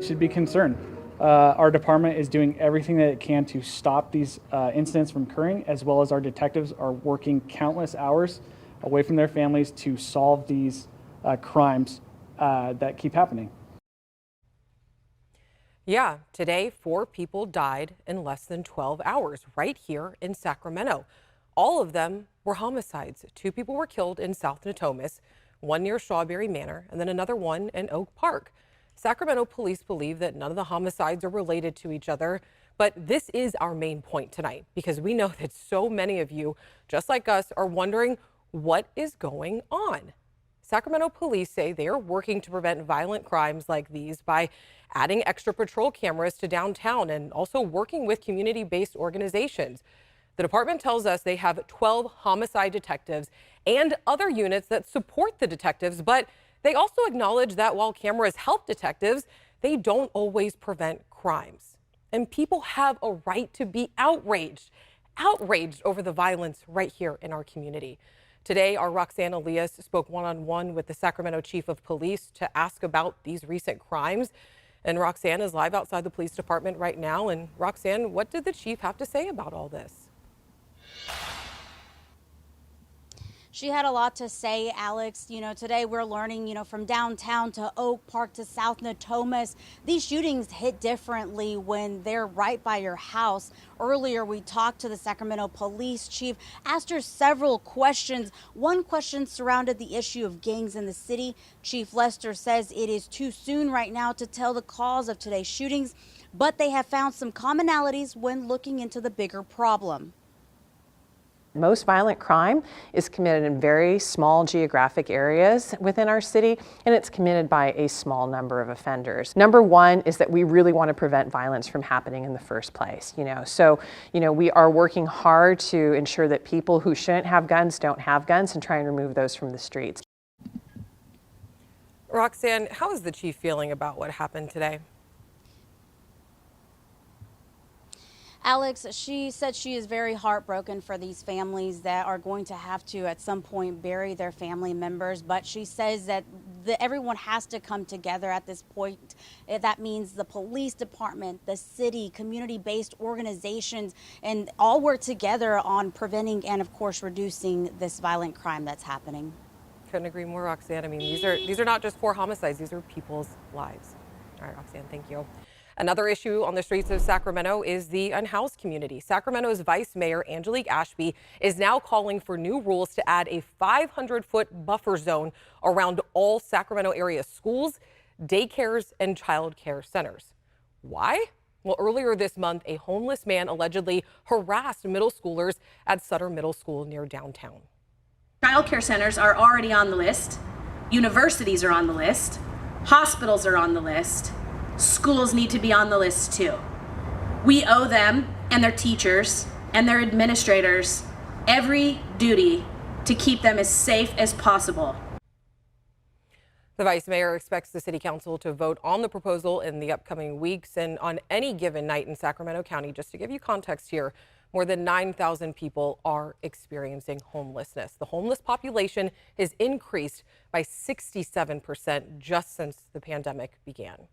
Should be concerned. Our department is doing everything that it can to stop these incidents from occurring, as well as our detectives are working countless hours away from their families to solve these crimes that keep happening. Yeah, today 4 people died in less than 12 hours right here in Sacramento. All of them were homicides. 2 people were killed in South Natomas, one near Strawberry Manor, and then another one in Oak Park. Sacramento police believe that none of the homicides are related to each other, but this is our main point tonight because we know that so many of you, just like us, are wondering what is going on. Sacramento police say they are working to prevent violent crimes like these by adding extra patrol cameras to downtown and also working with community-based organizations. The department tells us they have 12 homicide detectives and other units that support the detectives, but they also acknowledge that while cameras help detectives, they don't always prevent crimes. And people have a right to be outraged over the violence right here in our community. Today, our Roxanne Elias spoke one-on-one with the Sacramento Chief of Police to ask about these recent crimes. And Roxanne is live outside the police department right now. And Roxanne, what did the chief have to say about all this? She had a lot to say, Alex. Today we're learning, from downtown to Oak Park to South Natomas, these shootings hit differently when they're right by your house. Earlier, we talked to the Sacramento police chief, asked her several questions. One question surrounded the issue of gangs in the city. Chief Lester says it is too soon right now to tell the cause of today's shootings, but they have found some commonalities when looking into the bigger problem. Most violent crime is committed in very small geographic areas within our city, and it's committed by a small number of offenders. Number one is that we really want to prevent violence from happening in the first place. So we are working hard to ensure that people who shouldn't have guns don't have guns and try and remove those from the streets. Roxanne, how is the chief feeling about what happened today? Alex, she said she is very heartbroken for these families that are going to have to at some point bury their family members, but she says that everyone has to come together at this point. That means the police department, the city, community-based organizations, and all work together on preventing and, of course, reducing this violent crime that's happening. Couldn't agree more, Roxanne. I mean, these are not just 4 homicides, these are people's lives. All right, Roxanne, thank you. Another issue on the streets of Sacramento is the unhoused community. Sacramento's Vice Mayor Angelique Ashby is now calling for new rules to add a 500-foot buffer zone around all Sacramento area schools, daycares, and child care centers. Why? Well, earlier this month, a homeless man allegedly harassed middle schoolers at Sutter Middle School near downtown. Child care centers are already on the list. Universities are on the list. Hospitals are on the list. Schools need to be on the list too. We owe them and their teachers and their administrators every duty to keep them as safe as possible. The vice mayor expects the city council to vote on the proposal in the upcoming weeks. And on any given night in Sacramento County, just to give you context here, more than 9,000 people are experiencing homelessness. The homeless population has increased by 67% just since the pandemic began.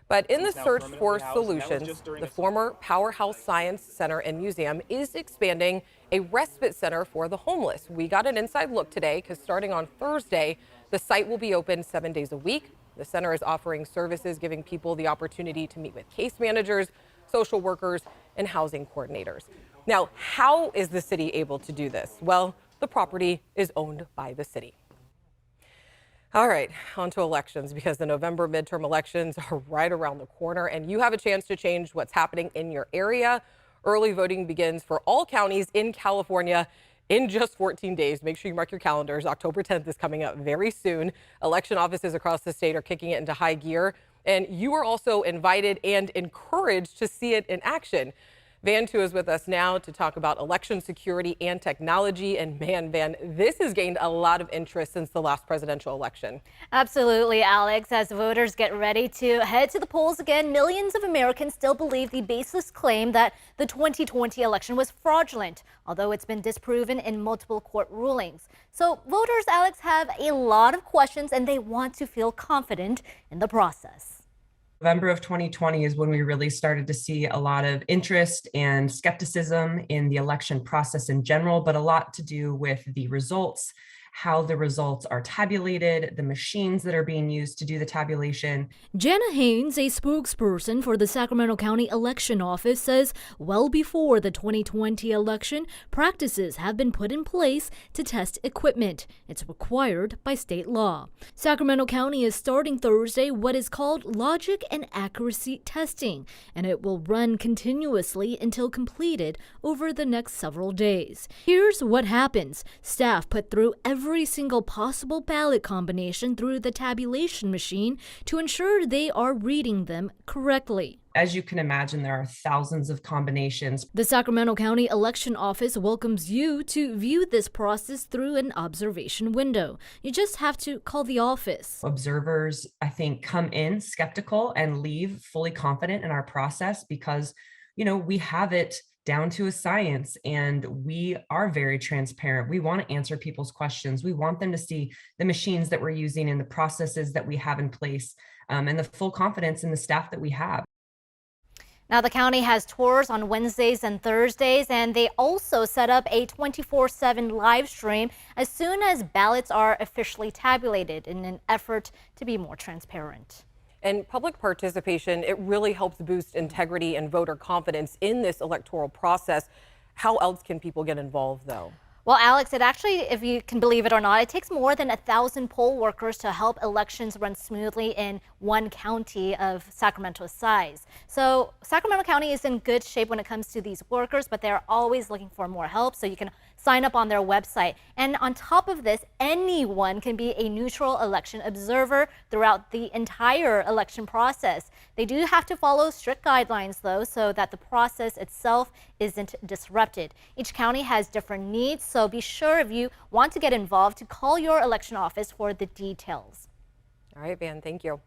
But in the search for solutions, the former Powerhouse Science Center and Museum is expanding a respite center for the homeless. We got an inside look today because starting on Thursday, the site will be open 7 days a week. The center is offering services, giving people the opportunity to meet with case managers, social workers, and housing coordinators. Now, how is the city able to do this? Well, the property is owned by the city. All right, on to elections, because the November midterm elections are right around the corner and you have a chance to change what's happening in your area. Early voting begins for all counties in California in just 14 days. Make sure you mark your calendars. October 10th is coming up very soon. Election offices across the state are kicking it into high gear, and you are also invited and encouraged to see it in action. Van Tu is with us now to talk about election security and technology. And man, Van, this has gained a lot of interest since the last presidential election. Absolutely, Alex. As voters get ready to head to the polls again, millions of Americans still believe the baseless claim that the 2020 election was fraudulent, although it's been disproven in multiple court rulings. So voters, Alex, have a lot of questions and they want to feel confident in the process. November of 2020 is when we really started to see a lot of interest and skepticism in the election process in general, but a lot to do with the results, how the results are tabulated, the machines that are being used to do the tabulation. Jana Haynes, a spokesperson for the Sacramento County Election Office, says well before the 2020 election, practices have been put in place to test equipment. It's required by state law. Sacramento County is starting Thursday what is called logic and accuracy testing, and it will run continuously until completed over the next several days. Here's what happens. Staff put through every single possible ballot combination through the tabulation machine to ensure they are reading them correctly. As you can imagine, there are thousands of combinations. The Sacramento County Election Office welcomes you to view this process through an observation window. You just have to call the office. Observers, I think, come in skeptical and leave fully confident in our process because, we have it down to a science and we are very transparent. We want to answer people's questions. We want them to see the machines that we're using and the processes that we have in place, and the full confidence in the staff that we have. Now, the county has tours on Wednesdays and Thursdays, and they also set up a 24/7 live stream as soon as ballots are officially tabulated in an effort to be more transparent. And public participation, it really helps boost integrity and voter confidence in this electoral process. How else can people get involved, though? Well, Alex, it actually, if you can believe it or not, it takes more than 1,000 poll workers to help elections run smoothly in one county of Sacramento's size. So Sacramento County is in good shape when it comes to these workers, but they're always looking for more help. So you can sign up on their website. And on top of this, anyone can be a neutral election observer throughout the entire election process. They do have to follow strict guidelines, though, so that the process itself isn't disrupted. Each county has different needs, so be sure if you want to get involved to call your election office for the details. All right, Van, thank you.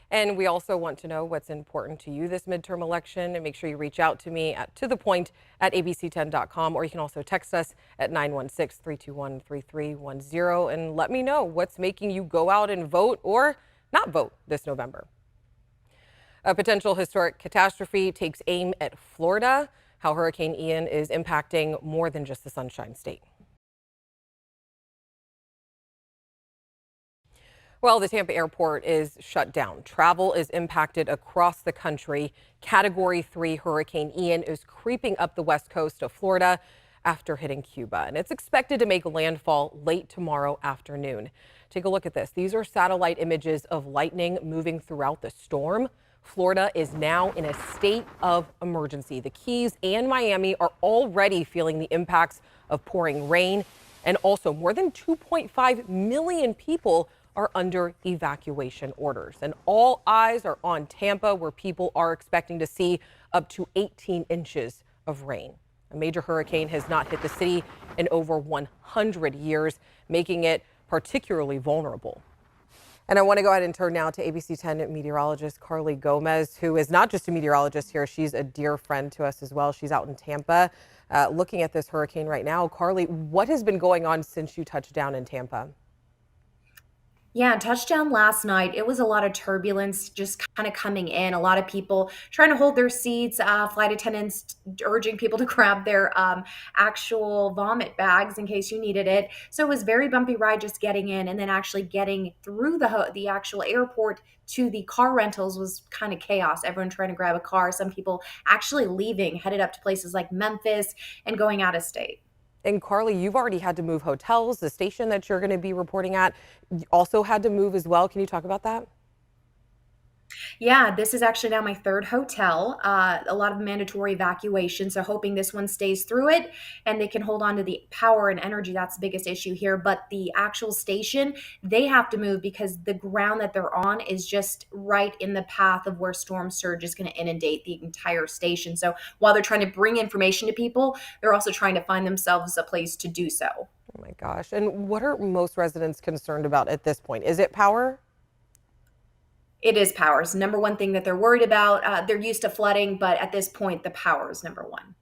And we also want to know what's important to you this midterm election, and make sure you reach out to me at tothepoint@abc10.com, or you can also text us at 916-321-3310 and let me know what's making you go out and vote or not vote this November. A potential historic catastrophe takes aim at Florida, how Hurricane Ian is impacting more than just the Sunshine State. Well, the Tampa airport is shut down. Travel is impacted across the country. Category 3 Hurricane Ian is creeping up the west coast of Florida after hitting Cuba, and it's expected to make landfall late tomorrow afternoon. Take a look at this. These are satellite images of lightning moving throughout the storm. Florida is now in a state of emergency. The Keys and Miami are already feeling the impacts of pouring rain, and also more than 2.5 million people are under evacuation orders. And all eyes are on Tampa, where people are expecting to see up to 18 inches of rain. A major hurricane has not hit the city in over 100 years, making it particularly vulnerable. And I want to go ahead and turn now to ABC 10 meteorologist Carly Gomez, who is not just a meteorologist here, she's a dear friend to us as well. She's out in Tampa looking at this hurricane right now. Carly, what has been going on since you touched down in Tampa? Yeah, touchdown last night. It was a lot of turbulence just kind of coming in. A lot of people trying to hold their seats, flight attendants urging people to grab their actual vomit bags in case you needed it. So it was very bumpy ride just getting in, and then actually getting through the actual airport to the car rentals was kind of chaos. Everyone trying to grab a car. Some people actually leaving, headed up to places like Memphis and going out of state. And Carly, you've already had to move hotels. The station that you're going to be reporting at also had to move as well. Can you talk about that? Yeah, this is actually now my third hotel. A lot of mandatory evacuation. So hoping this one stays through it and they can hold on to the power and energy. That's the biggest issue here. But the actual station, they have to move because the ground that they're on is just right in the path of where storm surge is going to inundate the entire station. So while they're trying to bring information to people, they're also trying to find themselves a place to do so. Oh my gosh. And what are most residents concerned about at this point? Is it power? It is power. It's the number one thing that they're worried about. They're used to flooding, but at this point, the power is number one.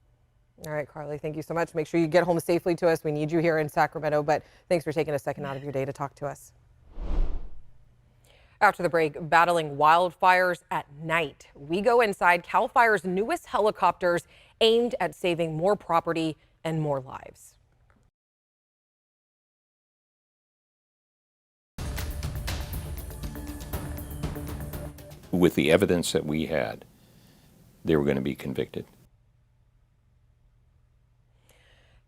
All right, Carly, thank you so much. Make sure you get home safely to us. We need you here in Sacramento, but thanks for taking a second out of your day to talk to us. After the break, battling wildfires at night. We go inside CAL FIRE's newest helicopters aimed at saving more property and more lives. With the evidence that we had, they were going to be convicted.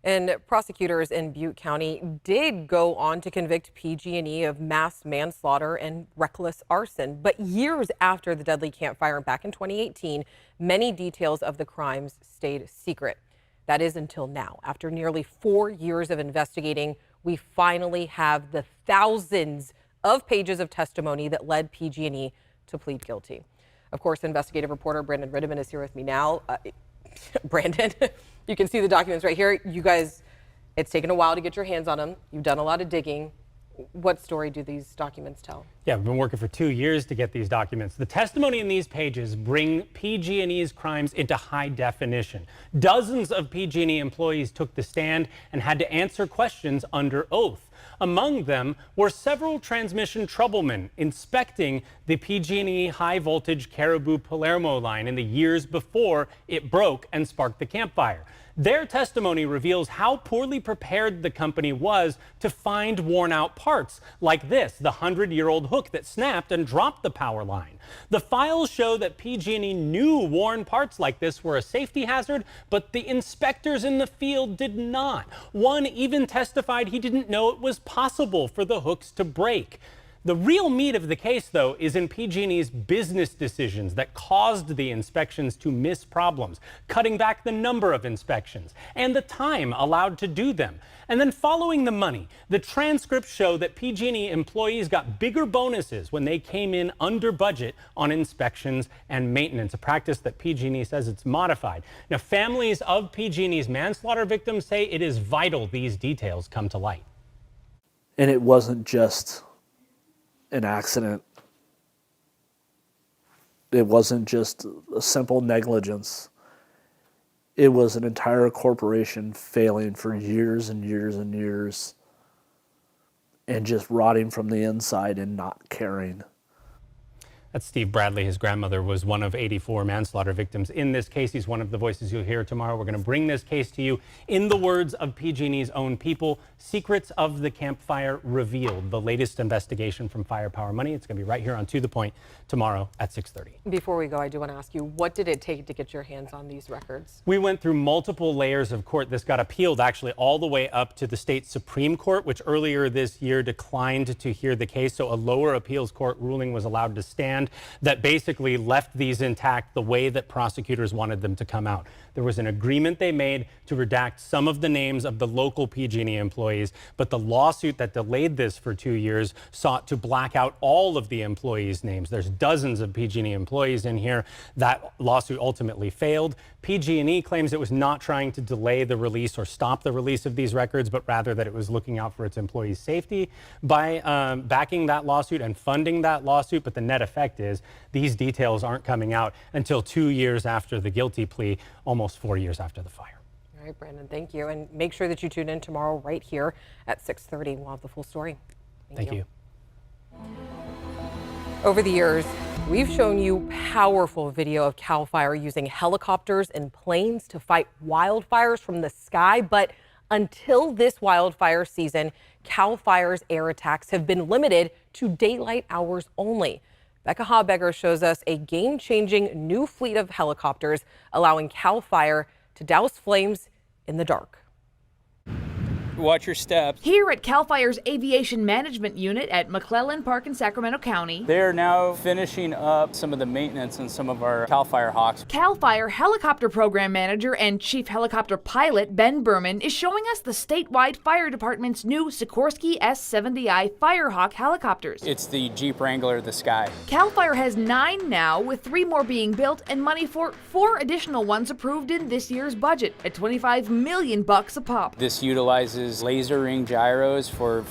And prosecutors in Butte County did go on to convict PG&E of mass manslaughter and reckless arson. But years after the deadly campfire back in 2018, many details of the crimes stayed secret. That is until now. After nearly 4 years of investigating, we finally have the thousands of pages of testimony that led PG&E to plead guilty. Of course, investigative reporter Brandon Riddiman is here with me now. Brandon, you can see the documents right here. You guys, it's taken a while to get your hands on them. You've done a lot of digging. What story do these documents tell? Yeah, we've been working for 2 years to get these documents. The testimony in these pages bring PG&E's crimes into high definition. Dozens of PG&E employees took the stand and had to answer questions under oath. Among them were several transmission troublemen inspecting the PG&E high voltage Caribou Palermo line in the years before it broke and sparked the campfire. Their testimony reveals how poorly prepared the company was to find worn out parts like this, the 100-year-old hook that snapped and dropped the power line. The files show that PG&E knew worn parts like this were a safety hazard, but the inspectors in the field did not. One even testified he didn't know it was possible for the hooks to break. The real meat of the case, though, is in PG&E's business decisions that caused the inspections to miss problems, cutting back the number of inspections and the time allowed to do them. And then following the money, the transcripts show that PG&E employees got bigger bonuses when they came in under budget on inspections and maintenance, a practice that PG&E says it's modified. Now, families of PG&E's manslaughter victims say it is vital these details come to light. And it wasn't just an accident. It wasn't just a simple negligence. It was an entire corporation failing for years and years and years and just rotting from the inside and not caring. That's Steve Bradley. His grandmother was one of 84 manslaughter victims in this case. He's one of the voices you'll hear tomorrow. We're going to bring this case to you in the words of PG&E's own people. Secrets of the campfire revealed. The latest investigation from Firepower Money. It's going to be right here on To The Point tomorrow at 6:30. Before we go, I do want to ask you, what did it take to get your hands on these records? We went through multiple layers of court. This got appealed actually all the way up to the state Supreme Court, which earlier this year declined to hear the case. So a lower appeals court ruling was allowed to stand that basically left these intact the way that prosecutors wanted them to come out. There was an agreement they made to redact some of the names of the local PG&E employees, but the lawsuit that delayed this for 2 years sought to black out all of the employees' names. There's dozens of PG&E employees in here. That lawsuit ultimately failed. PG&E claims it was not trying to delay the release or stop the release of these records, but rather that it was looking out for its employees' safety by backing that lawsuit and funding that lawsuit. But the net effect is these details aren't coming out until 2 years after the guilty plea, almost 4 years after the fire. All right, Brandon, thank you. And make sure that you tune in tomorrow right here at 6:30. We'll have the full story. Thank you. Over the years, we've shown you powerful video of CAL FIRE using helicopters and planes to fight wildfires from the sky. But until this wildfire season, CAL FIRE's air attacks have been limited to daylight hours only. Becca Habegger shows us a game-changing new fleet of helicopters allowing CAL FIRE to douse flames in the dark. Watch your steps. Here at CAL FIRE's Aviation Management Unit at McClellan Park in Sacramento County, They're now finishing up some of the maintenance on some of our CAL FIRE Hawks. CAL FIRE Helicopter Program Manager and Chief Helicopter Pilot Ben Berman is showing us the statewide fire department's new Sikorsky S-70i Firehawk helicopters. It's the Jeep Wrangler of the sky. CAL FIRE has 9 now, with 3 more being built and money for 4 additional ones approved in this year's budget at $25 million a pop. This utilizes uses laser ring gyros for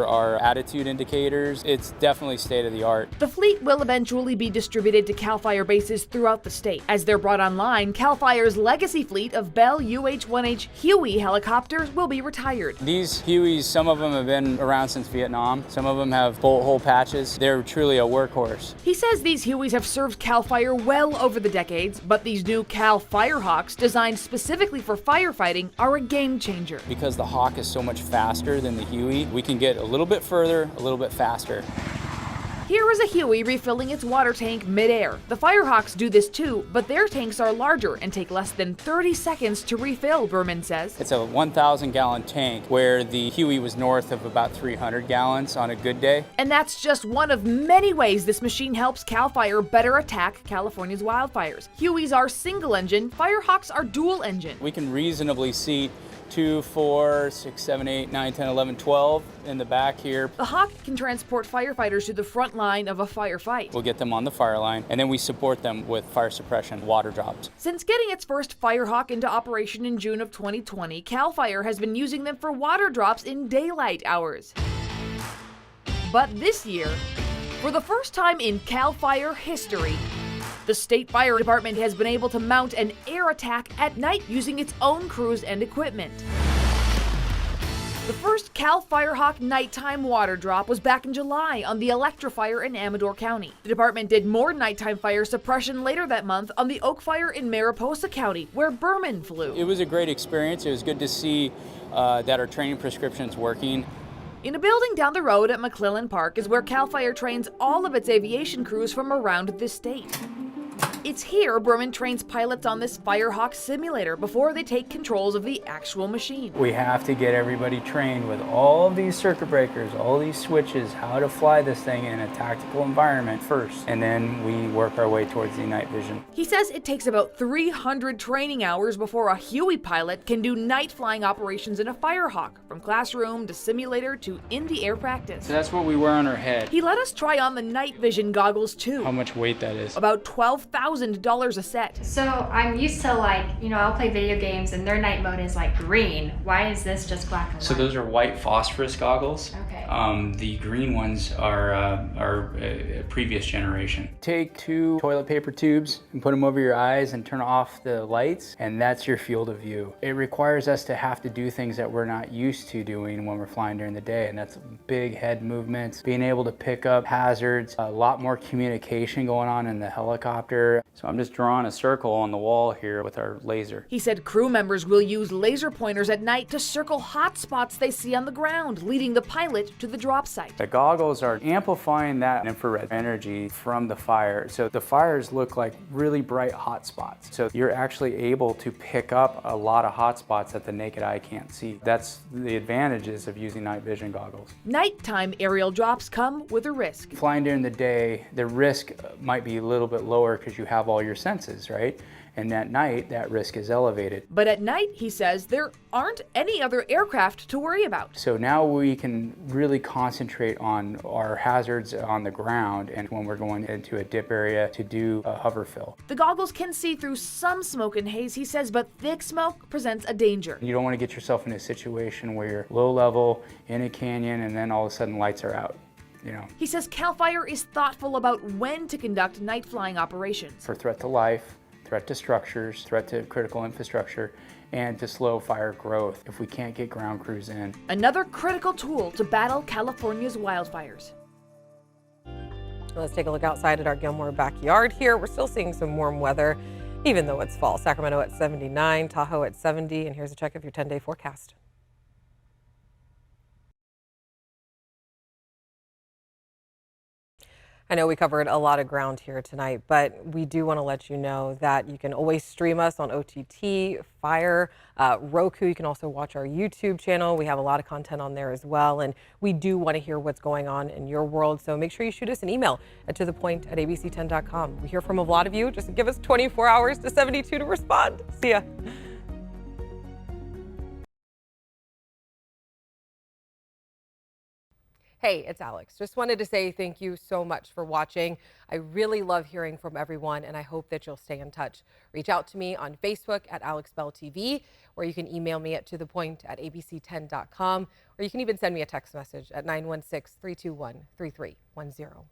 our attitude indicators. It's definitely state of the art. The fleet will eventually be distributed to CAL FIRE bases throughout the state. As they're brought online, CAL FIRE's legacy fleet of Bell UH-1H Huey helicopters will be retired. These Hueys, some of them have been around since Vietnam. Some of them have bullet hole patches. They're truly a workhorse. He says these Hueys have served CAL FIRE well over the decades, but these new CAL FIREHawks, designed specifically for firefighting, are a game changer. Because the Hawk is so much faster than the Huey, we can get a little bit further, a little bit faster. Here is a Huey refilling its water tank midair. The Firehawks do this too, but their tanks are larger and take less than 30 seconds to refill, Berman says. It's a 1,000-gallon tank where the Huey was north of about 300 gallons on a good day. And that's just one of many ways this machine helps CAL FIRE better attack California's wildfires. Hueys are single engine, Firehawks are dual engine. We can reasonably seat 2, 4, 6, 7, 8, 9, 10, 11, 12 in the back here. The Hawk can transport firefighters to the front line of a firefight. We'll get them on the fire line, and then we support them with fire suppression water drops. Since getting its first Firehawk into operation in June of 2020, CAL FIRE has been using them for water drops in daylight hours. But this year, for the first time in CAL FIRE history, the state fire department has been able to mount an air attack at night using its own crews and equipment. The first CAL FIREHawk nighttime water drop was back in July on the Electra fire in Amador County. The department did more nighttime fire suppression later that month on the Oak Fire in Mariposa County, where Berman flew. It was a great experience. It was good to see that our training prescription's working. In a building down the road at McClellan Park is where CAL FIRE trains all of its aviation crews from around the state. It's here Berman trains pilots on this Firehawk simulator before they take controls of the actual machine. We have to get everybody trained with all of these circuit breakers, all these switches, how to fly this thing in a tactical environment first, and then we work our way towards the night vision. He says it takes about 300 training hours before a Huey pilot can do night flying operations in a Firehawk, from classroom to simulator to in-the-air practice. So that's what we wear on our head. He let us try on the night vision goggles too. How much weight that is? About $12,000 a set. So I'm used to, like, you know, I'll play video games and their night mode is like green. Why is this just black and white? So those are white phosphorus goggles. Okay. The green ones are a previous generation. Take 2 toilet paper tubes and put them over your eyes and turn off the lights, and that's your field of view. It requires us to have to do things that we're not used to doing when we're flying during the day, and that's big head movements, being able to pick up hazards, a lot more communication going on in the helicopter. So I'm just drawing a circle on the wall here with our laser. He said crew members will use laser pointers at night to circle hot spots they see on the ground, leading the pilot to the drop site. The goggles are amplifying that infrared energy from the fire. So the fires look like really bright hot spots. So you're actually able to pick up a lot of hot spots that the naked eye can't see. That's the advantages of using night vision goggles. Nighttime aerial drops come with a risk. Flying during the day, the risk might be a little bit lower because you have all your senses, right? And at night, that risk is elevated. But at night, he says, there aren't any other aircraft to worry about. So now we can really concentrate on our hazards on the ground and when we're going into a dip area to do a hover fill. The goggles can see through some smoke and haze, he says, but thick smoke presents a danger. You don't want to get yourself in a situation where you're low level in a canyon and then all of a sudden lights are out. You know. He says CAL FIRE is thoughtful about when to conduct night flying operations. For threat to life, threat to structures, threat to critical infrastructure, and to slow fire growth if we can't get ground crews in. Another critical tool to battle California's wildfires. Let's take a look outside at our Gilmore backyard here. We're still seeing some warm weather, even though it's fall. Sacramento at 79, Tahoe at 70, and here's a check of your 10-day forecast. I know we covered a lot of ground here tonight, but we do want to let you know that you can always stream us on OTT, Fire, Roku. You can also watch our YouTube channel. We have a lot of content on there as well, and we do want to hear what's going on in your world. So make sure you shoot us an email at tothepoint@abc10.com. We hear from a lot of you. Just give us 24 hours to 72 to respond. See ya. Hey. Hey, it's Alex. Just wanted to say thank you so much for watching. I really love hearing from everyone, and I hope that you'll stay in touch. Reach out to me on Facebook at AlexBellTV, or you can email me at tothepoint@abc10.com, or you can even send me a text message at 916-321-3310.